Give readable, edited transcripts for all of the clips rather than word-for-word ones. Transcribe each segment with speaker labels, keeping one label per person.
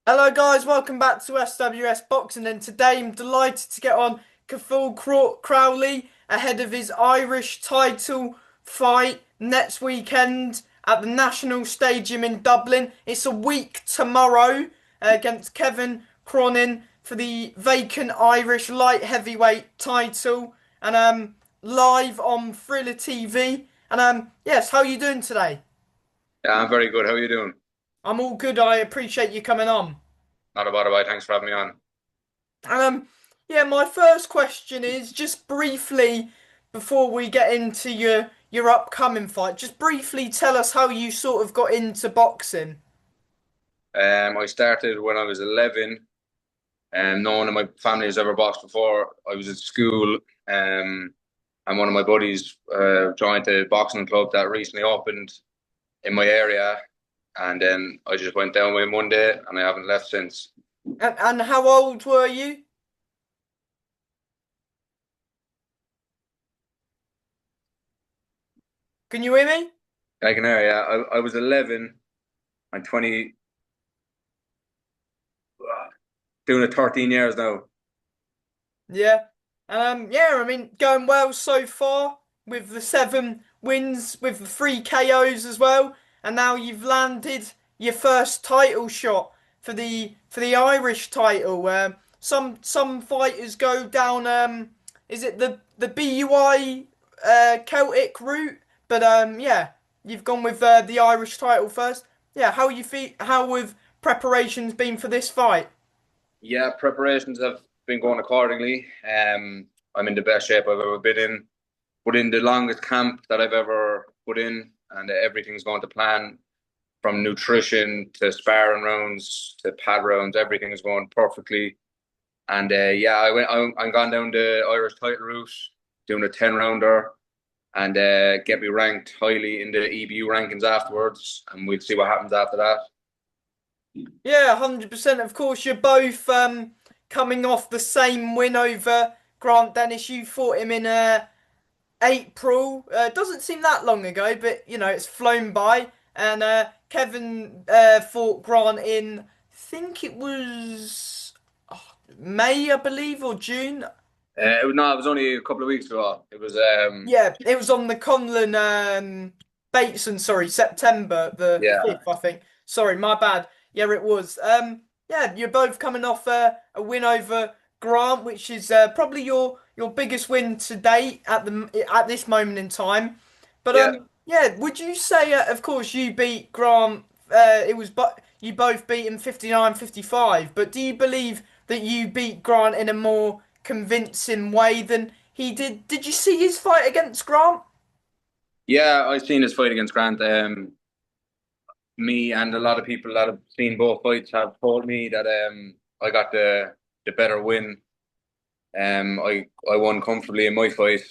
Speaker 1: Hello guys, welcome back to SWS Boxing, and today I'm delighted to get on Cathal Crowley ahead of his Irish title fight next weekend at the National Stadium in Dublin. It's a week tomorrow against Kevin Cronin for the vacant Irish light heavyweight title, and live on Thriller TV. And yes, how are you doing today?
Speaker 2: Yeah, I'm very good. How are you doing?
Speaker 1: I'm all good. I appreciate you coming on.
Speaker 2: Not about it. Thanks for having me on.
Speaker 1: Um, yeah, my first question is just briefly before we get into your upcoming fight, just briefly tell us how you sort of got into boxing.
Speaker 2: I started when I was 11, and no one in my family has ever boxed before. I was at school, and one of my buddies joined a boxing club that recently opened in my area, and then I just went down with him one day, and I haven't left since.
Speaker 1: And how old were you? Can you hear me?
Speaker 2: I can hear, yeah. I was 11. I'm 20, doing it 13 years now.
Speaker 1: Yeah. Yeah, I mean, going well so far with the 7 wins, with the 3 KOs as well, and now you've landed your first title shot for the Irish title. Some fighters go down is it the BUI Celtic route? But yeah, you've gone with the Irish title first. Yeah, how you feel? How have preparations been for this fight?
Speaker 2: Yeah, preparations have been going accordingly. I'm in the best shape I've ever been in. Put in the longest camp that I've ever put in, and everything's going to plan from nutrition to sparring rounds to pad rounds. Everything is going perfectly. And yeah, I'm gone down the Irish title route, doing a 10 rounder, and get me ranked highly in the EBU rankings afterwards, and we'll see what happens after that.
Speaker 1: Yeah, 100%. Of course, you're both coming off the same win over Grant Dennis. You fought him in April. Doesn't seem that long ago, but you know it's flown by. And Kevin fought Grant in, I think it was May, I believe, or June.
Speaker 2: No, it was only a couple of weeks ago. It was
Speaker 1: Yeah, it was on the Conlon Bateson, sorry, September the
Speaker 2: yeah.
Speaker 1: 5th, I think. Sorry, my bad. Yeah, it was. Yeah, you're both coming off a win over Grant, which is probably your biggest win to date at this moment in time. But
Speaker 2: Yeah.
Speaker 1: yeah, would you say of course you beat Grant it was but you both beat him 59-55, but do you believe that you beat Grant in a more convincing way than he did? Did you see his fight against Grant?
Speaker 2: Yeah, I've seen his fight against Grant. Me and a lot of people that have seen both fights have told me that I got the better win. I won comfortably in my fight.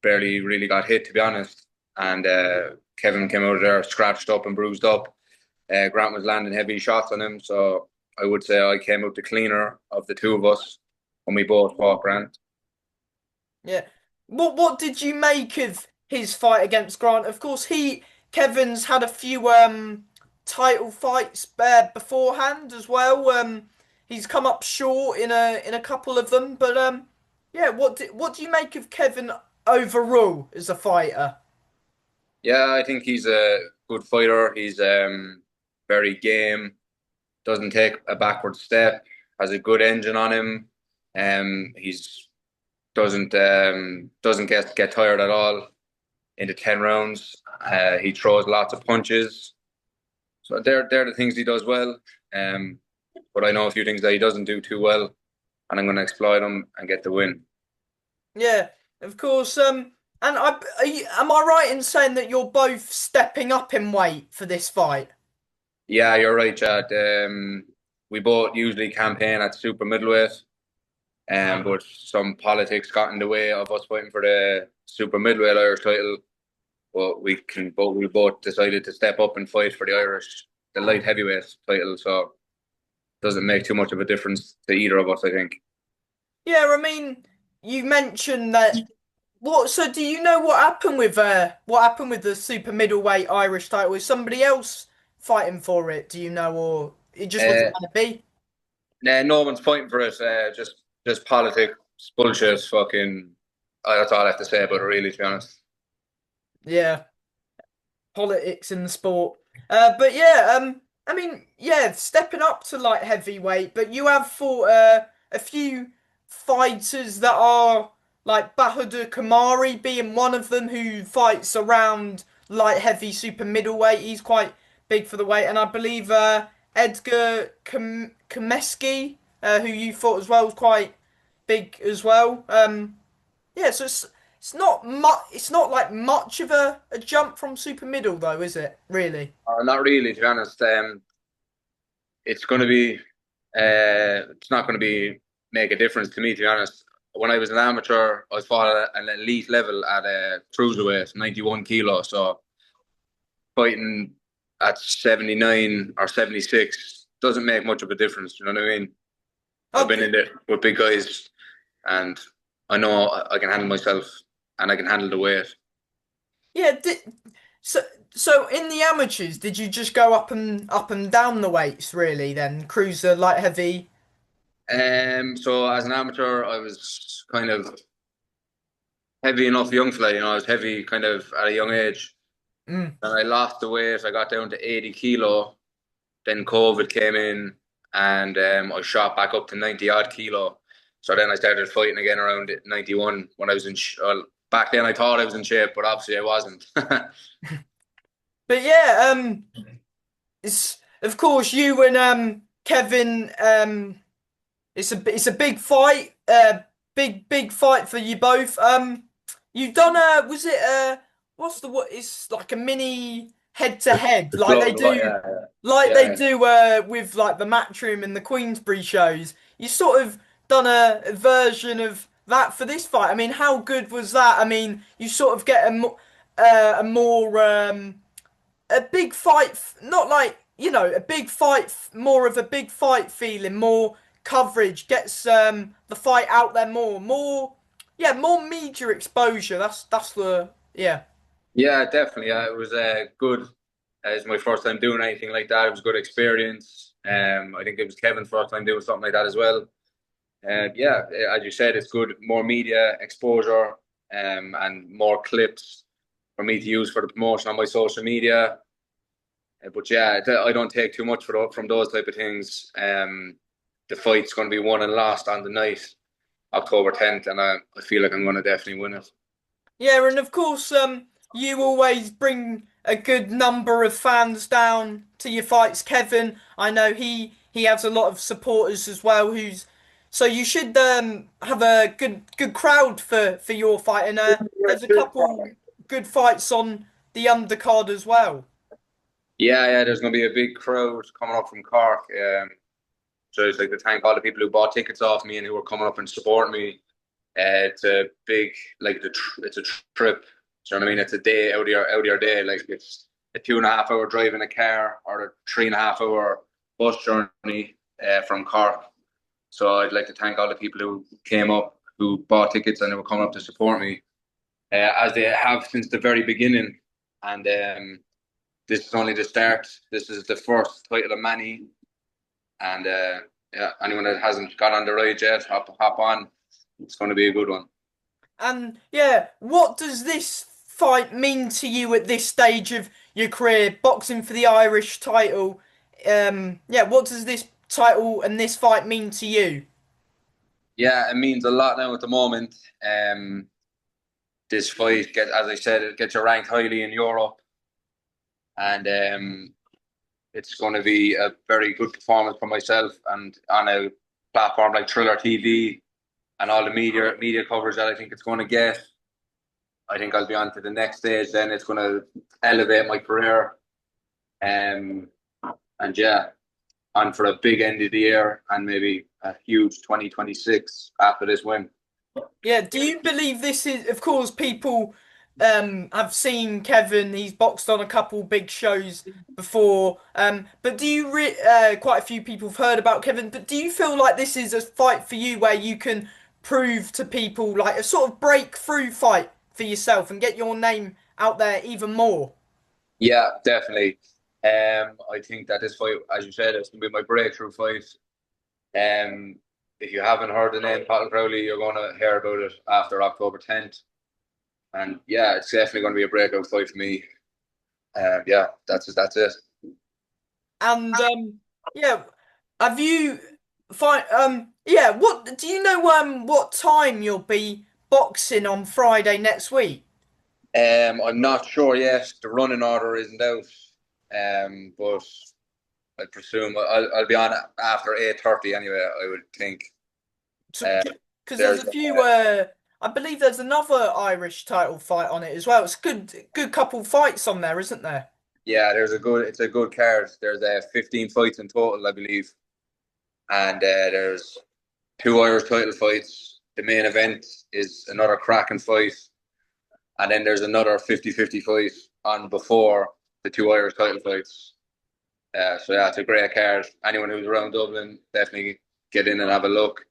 Speaker 2: Barely really got hit to be honest. And Kevin came out of there scratched up and bruised up. Grant was landing heavy shots on him, so I would say I came out the cleaner of the two of us when we both fought Grant.
Speaker 1: Yeah. What did you make of his fight against Grant? Of course, Kevin's had a few title fights beforehand as well. He's come up short in a couple of them, but yeah. What do you make of Kevin overall as a fighter?
Speaker 2: Yeah, I think he's a good fighter. He's very game, doesn't take a backward step, has a good engine on him. He's doesn't get tired at all in the 10 rounds. He throws lots of punches. So they're the things he does well. Um, but I know a few things that he doesn't do too well, and I'm going to exploit them and get the win.
Speaker 1: Yeah, of course. And am I right in saying that you're both stepping up in weight for this fight?
Speaker 2: Yeah, you're right, Chad. We both usually campaign at super middleweight, but some politics got in the way of us fighting for the super middleweight Irish title. But we both decided to step up and fight for the light heavyweight title. So it doesn't make too much of a difference to either of us, I think.
Speaker 1: Yeah, I mean, you mentioned that. What? So, do you know what happened with the super middleweight Irish title? Is somebody else fighting for it? Do you know, or it just wasn't
Speaker 2: Uh,
Speaker 1: going to be.
Speaker 2: nah, no one's fighting for it. Just politics, bullshit, fucking. That's all I have to say about it, really, to be honest.
Speaker 1: Yeah, politics in the sport. But yeah, I mean, yeah, stepping up to light heavyweight, but you have fought a few fighters that are like Bahadur Kamari being one of them who fights around light heavy super middleweight. He's quite big for the weight, and I believe Edgar Komeski, who you fought as well, was quite big as well. Yeah, so it's not much. It's not like much of a jump from super middle though, is it? Really?
Speaker 2: Not really, to be honest. It's going to be, it's not going to be make a difference to me, to be honest. When I was an amateur, I fought at an elite level at a cruiserweight, 91 kilo. So fighting at 79 or 76 doesn't make much of a difference. You know what I mean? I've
Speaker 1: Oh,
Speaker 2: been in there with big guys, and I know I can handle myself, and I can handle the weight.
Speaker 1: yeah. So so in the amateurs, did you just go up and down the weights really? Then cruiser, light heavy.
Speaker 2: So as an amateur, I was kind of heavy enough young fella. I was heavy kind of at a young age.
Speaker 1: Mm.
Speaker 2: And I lost the weight. I got down to 80 kilo. Then COVID came in, and I shot back up to 90 odd kilo. So then I started fighting again around 91 when I was well, back then I thought I was in shape, but obviously I wasn't.
Speaker 1: But yeah, it's of course you and Kevin. It's a big fight. Big fight for you both. You've done was it what's the what? It's like a mini head to head,
Speaker 2: Yeah,
Speaker 1: like they
Speaker 2: yeah.
Speaker 1: do with like the Matchroom and the Queensbury shows. You sort of done a version of that for this fight. I mean, how good was that? I mean, you sort of get a more a big fight, not like, a big fight, more of a big fight feeling, more coverage, gets the fight out there yeah, more media exposure. That's the, yeah.
Speaker 2: Yeah, definitely. It was good. It was my first time doing anything like that. It was a good experience. I think it was Kevin's first time doing something like that as well. Yeah, as you said, it's good, more media exposure, and more clips for me to use for the promotion on my social media. But yeah, I don't take too much from those type of things. The fight's going to be won and lost on the night, October 10th, and I feel like I'm going to definitely win it.
Speaker 1: Yeah, and of course, you always bring a good number of fans down to your fights, Kevin. I know he has a lot of supporters as well. So you should have a good crowd for your fight, and there's a couple good fights on the undercard as well.
Speaker 2: Yeah, there's going to be a big crowd coming up from Cork. So it's like to thank all the people who bought tickets off me and who were coming up and supporting me. It's a big, like it's a trip. So you know what I mean? It's a day out of your day. Like it's a 2.5 hour drive in a car or a 3.5 hour bus journey from Cork. So I'd like to thank all the people who came up, who bought tickets and who were coming up to support me, as they have since the very beginning. And this is only the start. This is the first title of many. And yeah, anyone that hasn't got on the ride yet, hop on. It's going to be a good one.
Speaker 1: And yeah, what does this fight mean to you at this stage of your career, boxing for the Irish title? Yeah, what does this title and this fight mean to you?
Speaker 2: Yeah, it means a lot now at the moment. This fight, as I said, it gets you ranked highly in Europe, and it's going to be a very good performance for myself. And on a platform like Thriller TV and all the media coverage that I think it's going to get, I think I'll be on to the next stage. Then it's going to elevate my career, um, and yeah, on for a big end of the year and maybe a huge 2026 after this win.
Speaker 1: Yeah, do you believe this is, of course, people have seen Kevin, he's boxed on a couple big shows before, but quite a few people have heard about Kevin, but do you feel like this is a fight for you where you can prove to people like a sort of breakthrough fight for yourself and get your name out there even more?
Speaker 2: Yeah, definitely. I think that this fight, as you said, it's gonna be my breakthrough fight. Um, if you haven't heard the name Cathal Crowley, you're gonna hear about it after October 10th. And yeah, it's definitely gonna be a breakout fight for me. Yeah, that's it. That's it.
Speaker 1: And yeah, have you find yeah, what do you know what time you'll be boxing on Friday next week?
Speaker 2: I'm not sure yet. The running order isn't out. But I presume I'll be on after 8:30 anyway. I would think. Uh,
Speaker 1: Because there's
Speaker 2: there's
Speaker 1: a few I believe there's another Irish title fight on it as well. It's good couple fights on there, isn't there?
Speaker 2: yeah, it's a good card. There's 15 fights in total, I believe, and there's two Irish title fights. The main event is another cracking fight, and then there's another 50-50 fight on before the two Irish title fights. So yeah, it's a great card. Anyone who's around Dublin, definitely get in and have a look.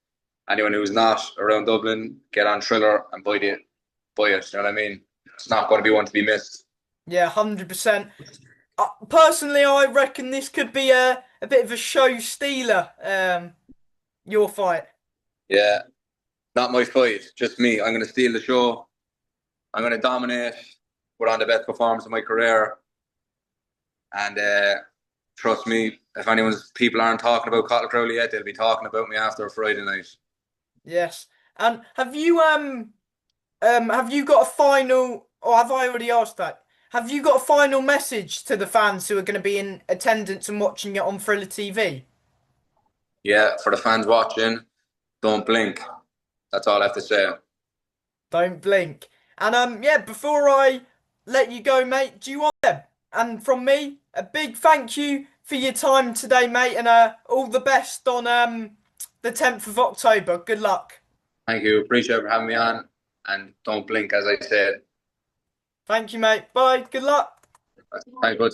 Speaker 2: Anyone who's not around Dublin, get on Triller and buy it. You know what I mean? It's not going to be one to be missed.
Speaker 1: Yeah, 100%. Personally, I reckon this could be a bit of a show stealer. Your fight.
Speaker 2: Yeah, not my fight, just me. I'm going to steal the show. I'm going to dominate, put on the best performance of my career, and trust me, if anyone's people aren't talking about Cathal Crowley yet, they'll be talking about me after a Friday night.
Speaker 1: Yes. And have you got a final, or have I already asked that? Have you got a final message to the fans who are going to be in attendance and watching it on Thriller TV?
Speaker 2: Yeah, for the fans watching, don't blink. That's all I have to say.
Speaker 1: Don't blink. And yeah, before I let you go, mate, do you want them? And from me, a big thank you for your time today, mate, and all the best on the 10th of October. Good luck.
Speaker 2: Thank you. Appreciate it for having me on. And don't blink, as I said.
Speaker 1: Thank you, mate. Bye. Good luck.
Speaker 2: Thanks, bud.